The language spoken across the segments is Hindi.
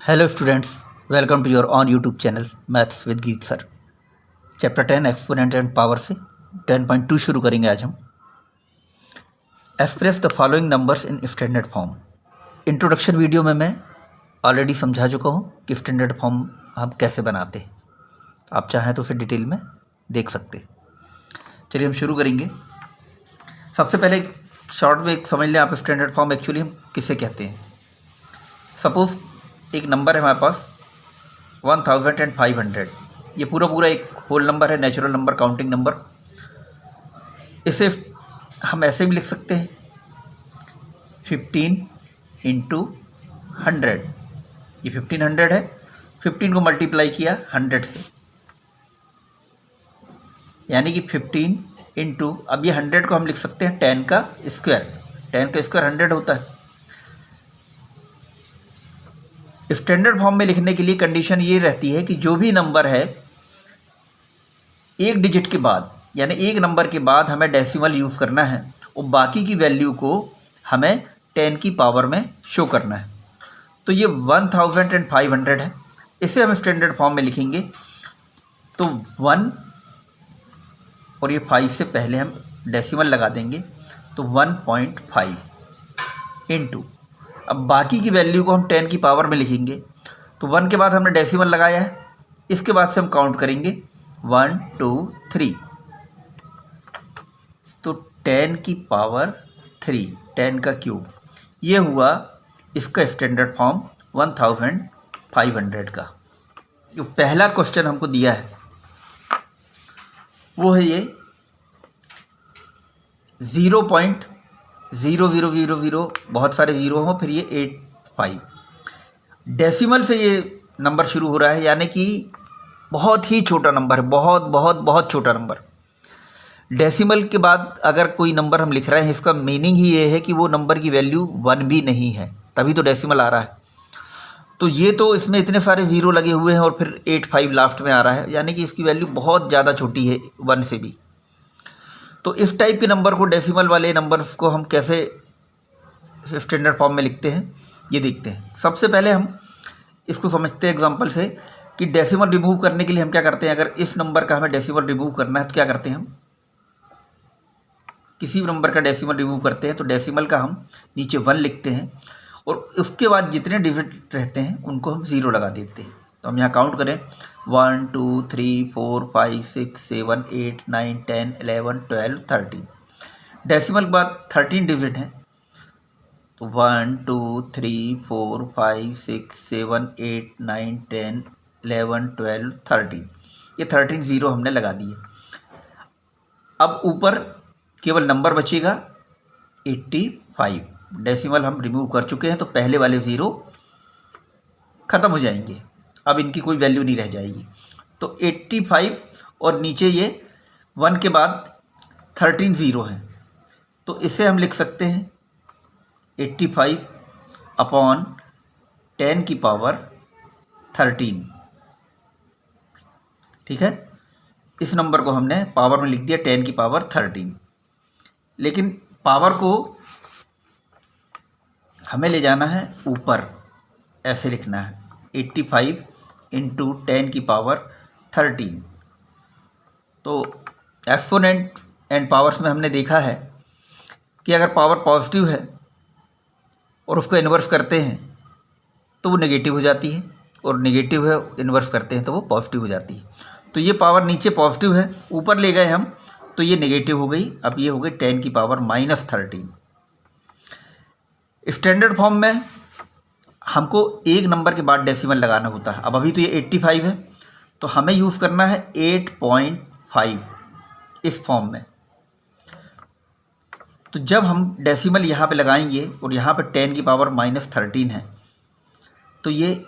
Hello students, welcome to your on YouTube channel maths with Geet sir. Chapter 10 exponent and power से 10.2 शुरू करेंगे आज हम। Express the following numbers in standard form. Introduction video में मैं ऑलरेडी समझा चुका हूँ कि स्टैंडर्ड फॉर्म हम कैसे बनाते हैं। आप चाहें तो फिर डिटेल में देख सकते हैं। चलिए हम शुरू करेंगे। सबसे पहले शॉर्ट में एक समझ लें आप स्टैंडर्ड फॉर्म एक्चुअली हम किसे कहते हैं। सपोज एक नंबर है हमारे पास 1500, ये पूरा एक होल नंबर है, नेचुरल नंबर, काउंटिंग नंबर। इसे हम ऐसे भी लिख सकते हैं 15 इंटू 100। ये 1500 है, 15 को मल्टीप्लाई किया 100 से, यानी कि 15 इंटू, अब ये 100 को हम लिख सकते हैं 10 का स्क्वायर। 10 का स्क्वायर 100 होता है। स्टैंडर्ड फॉर्म में लिखने के लिए कंडीशन ये रहती है कि जो भी नंबर है एक डिजिट के बाद, यानी एक नंबर के बाद हमें डेसिमल यूज़ करना है और बाकी की वैल्यू को हमें 10 की पावर में शो करना है। तो ये 1500 है, इसे हम स्टैंडर्ड फॉर्म में लिखेंगे। तो 1 और ये 5 से पहले हम डेसिमल लगा देंगे, तो 1.5 इंटू, अब बाकी की वैल्यू को हम 10 की पावर में लिखेंगे। तो 1 के बाद हमने डेसिमल लगाया है, इसके बाद से हम काउंट करेंगे 1 2 3, तो 10 की पावर 3, 10 का क्यूब, ये हुआ इसका स्टैंडर्ड फॉर्म 1500 का। जो पहला क्वेश्चन हमको दिया है वो है ये 0.0000, बहुत सारे ज़ीरो हों, फिर ये 85 डेसिमल से ये नंबर शुरू हो रहा है, यानी कि बहुत ही छोटा नंबर है, बहुत बहुत बहुत छोटा नंबर। डेसिमल के बाद अगर कोई नंबर हम लिख रहे हैं, इसका मीनिंग ही ये है कि वो नंबर की वैल्यू 1 भी नहीं है, तभी तो डेसिमल आ रहा है। तो ये तो इसमें इतने सारे ज़ीरो लगे हुए हैं और फिर 85 लास्ट में आ रहा है, यानी कि इसकी वैल्यू बहुत ज़्यादा छोटी है 1 से भी। तो इस टाइप के नंबर को, डेसिमल वाले नंबर्स को हम कैसे स्टैंडर्ड फॉर्म में लिखते हैं ये देखते हैं। सबसे पहले हम इसको समझते हैं एग्जांपल से कि डेसिमल रिमूव करने के लिए हम क्या करते हैं। अगर इस नंबर का हमें डेसिमल रिमूव करना है तो क्या करते हैं, हम किसी भी नंबर का डेसिमल रिमूव करते हैं तो डेसिमल का हम नीचे 1 लिखते हैं और उसके बाद जितने डिजिट रहते हैं उनको हम 0 लगा देते हैं। तो हम यहाँ काउंट करें 1 2 3 4 5 6 7 8 9 10 11 12 13, डेसिमल के बाद 13 डिजिट हैं, तो 1 2 3 4 5 6 7 8 9 10 11 12 13, ये 13 ज़ीरो हमने लगा दिए। अब ऊपर केवल नंबर बचेगा 85, डेसिमल हम रिमूव कर चुके हैं तो पहले वाले ज़ीरो ख़त्म हो जाएंगे, अब इनकी कोई वैल्यू नहीं रह जाएगी। तो 85 और नीचे ये 1 के बाद 13 ज़ीरो हैं, तो इसे हम लिख सकते हैं 85 अपॉन 10 की पावर 13। ठीक है, इस नंबर को हमने पावर में लिख दिया 10 की पावर 13, लेकिन पावर को हमें ले जाना है ऊपर, ऐसे लिखना है 85 इंटू 10 की पावर 13। तो एक्सपोनेंट एंड पावर्स में हमने देखा है कि अगर पावर पॉजिटिव है और उसको इन्वर्स करते हैं तो वो नेगेटिव हो जाती है, और नेगेटिव है इन्वर्स करते हैं तो वो पॉजिटिव हो जाती है। तो ये पावर नीचे पॉजिटिव है, ऊपर ले गए हम तो ये नेगेटिव हो गई, अब ये हो गई 10 की पावर -13। स्टैंडर्ड फॉर्म में हमको एक नंबर के बाद डेसिमल लगाना होता है। अब अभी तो ये 85 है, तो हमें यूज़ करना है 8.5 इस फॉर्म में। तो जब हम डेसिमल यहाँ पे लगाएंगे और यहाँ पे 10 की पावर -13 है, तो ये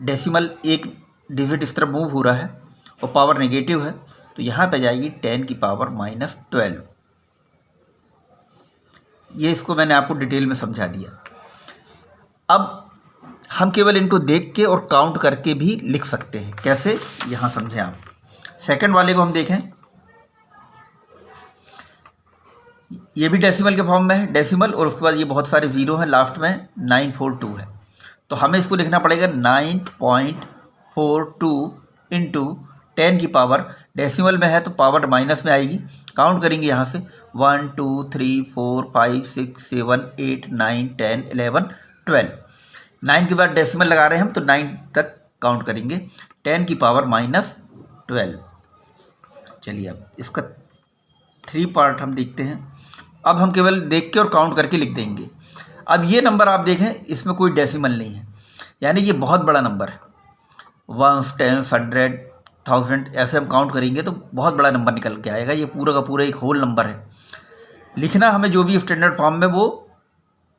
डेसिमल एक डिजिट इस तरफ मूव हो रहा है और पावर नेगेटिव है, तो यहाँ पे जाएगी 10 की पावर -12। ये इसको मैंने आपको डिटेल में समझा दिया। अब हम केवल इनको देख के और काउंट करके भी लिख सकते हैं। कैसे, यहाँ समझें आप। सेकंड वाले को हम देखें, ये भी डेसिमल के फॉर्म में है, डेसिमल और उसके बाद ये बहुत सारे ज़ीरो हैं, लास्ट में 942 है। तो हमें इसको लिखना पड़ेगा 9.42 इंटू 10 की पावर, डेसिमल में है तो पावर माइनस में आएगी। काउंट करेंगे यहाँ से 1 2 3 4 5 6 7 8 9 10 11 12। 9 के बाद डेसिमल लगा रहे हैं हम तो 9 तक काउंट करेंगे, 10 की पावर -12। चलिए अब इसका 3 पार्ट हम देखते हैं। अब हम केवल देख के और काउंट करके लिख देंगे। अब ये नंबर आप देखें, इसमें कोई डेसिमल नहीं है, यानी ये बहुत बड़ा नंबर है। 1 10 100 1000 ऐसे हम काउंट करेंगे तो बहुत बड़ा नंबर निकल के आएगा। ये पूरा का पूरा एक होल नंबर है। लिखना हमें जो भी स्टैंडर्ड फॉर्म में, वो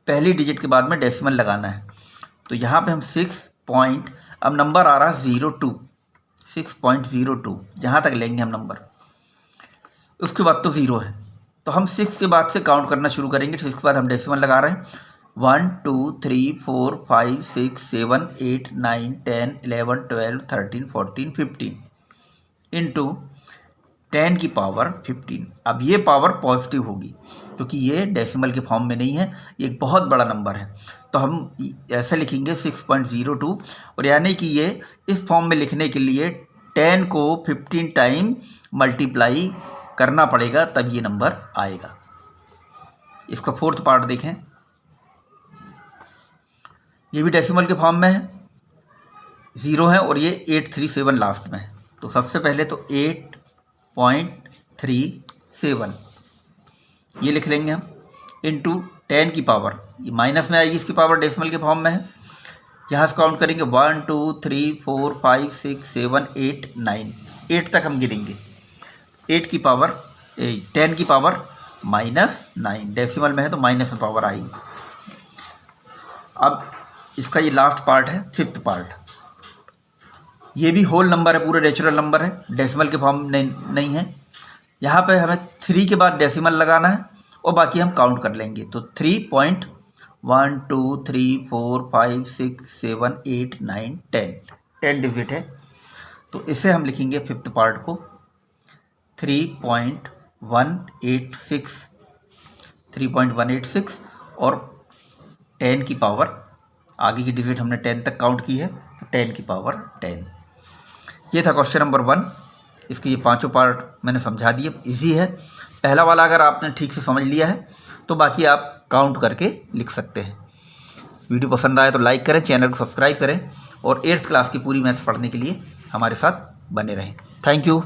पहली डिजिट के बाद में डेसिमल लगाना है। तो यहाँ पे हम 6 पॉइंट, अब नंबर आ रहा है 02, 6.02 जहाँ तक लेंगे हम नंबर, उसके बाद तो 0 है। तो हम 6 के बाद से काउंट करना शुरू करेंगे। 6 के बाद हम डेसिमल लगा रहे हैं 1 2 3 4 5 6 7 8 9 10 11 12 13 14 15 इंटू 10 की पावर 15। अब ये पावर पॉजिटिव होगी क्योंकि ये डेसिमल के फॉर्म में नहीं है, ये एक बहुत बड़ा नंबर है। तो हम ऐसे लिखेंगे 6.02, और यानी कि ये इस फॉर्म में लिखने के लिए 10 को 15 टाइम मल्टीप्लाई करना पड़ेगा, तब ये नंबर आएगा। इसका 4th पार्ट देखें, ये भी डेसिमल के फॉर्म में है, 0 है और ये 837 लास्ट में है। तो सबसे पहले तो 8.37 ये लिख लेंगे हम, इंटू 10 की पावर, ये माइनस में आएगी, इसकी पावर डेसिमल के फॉर्म में है। यहाँ से काउंट करेंगे 1 2 3 4 5 6 7 8 9, 8 तक हम गिनेंगे। 8 की पावर 10 की पावर -9, डेसिमल में है तो माइनस में पावर आएगी। अब इसका ये लास्ट पार्ट है, 5th पार्ट। ये भी होल नंबर है, पूरा नेचुरल नंबर है, डेसिमल के फॉर्म नहीं है। यहाँ पे हमें 3 के बाद डेसिमल लगाना है और बाकी हम काउंट कर लेंगे। तो 3.1 2 3 4 5 6 7 8 9 10 डिजिट है। तो इसे हम लिखेंगे 5th पार्ट को 3.186 और 10 की पावर, आगे की डिजिट हमने 10 तक काउंट की है, तो 10 की पावर 10। ये था क्वेश्चन नंबर 1। इसके ये 5 पार्ट मैंने समझा दिए, इजी है। पहला वाला अगर आपने ठीक से समझ लिया है तो बाकी आप काउंट करके लिख सकते हैं। वीडियो पसंद आए तो लाइक करें, चैनल को सब्सक्राइब करें और 8th क्लास की पूरी मैथ्स पढ़ने के लिए हमारे साथ बने रहें। Thank you.